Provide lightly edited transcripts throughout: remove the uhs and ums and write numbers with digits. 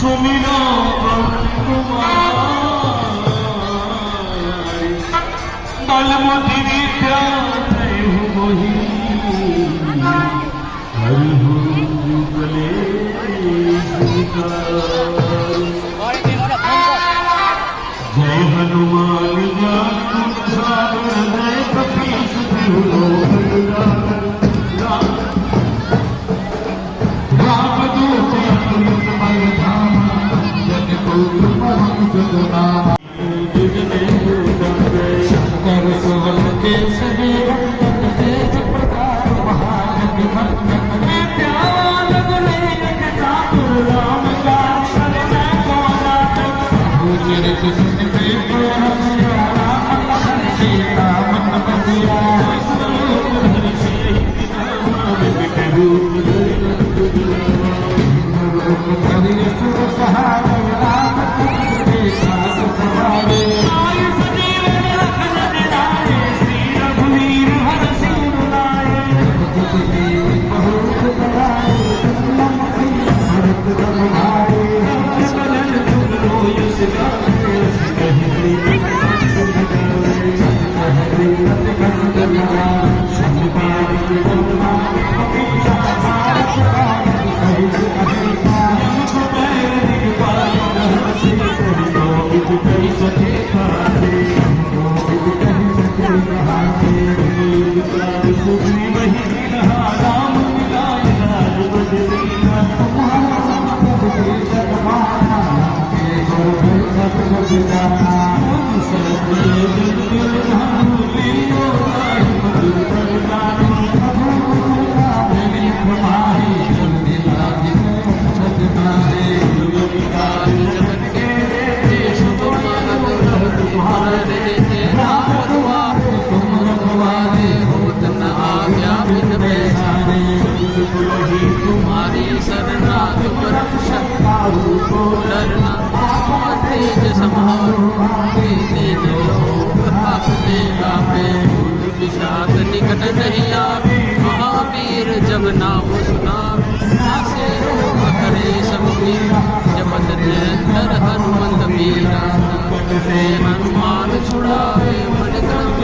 सुमिरो बल बुद्धि विद्या मोही हरि गले जय हनुमान ज्ञान सागर जय कपीश शंकर सुवन के सभी तेज प्रताप तुम्हारी शरणा तुम रक्षक डरना तेज समारो तेज लोग आपने गावे विषाद निकट नहीं आवे महावीर जब नाम सुनावे नासे रोग करे सब जपत निरंतर हनुमंत वीरा हनुमान छुड़ावे मन क्रम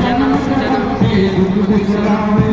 जन्म जन्म के दुख बिसरावे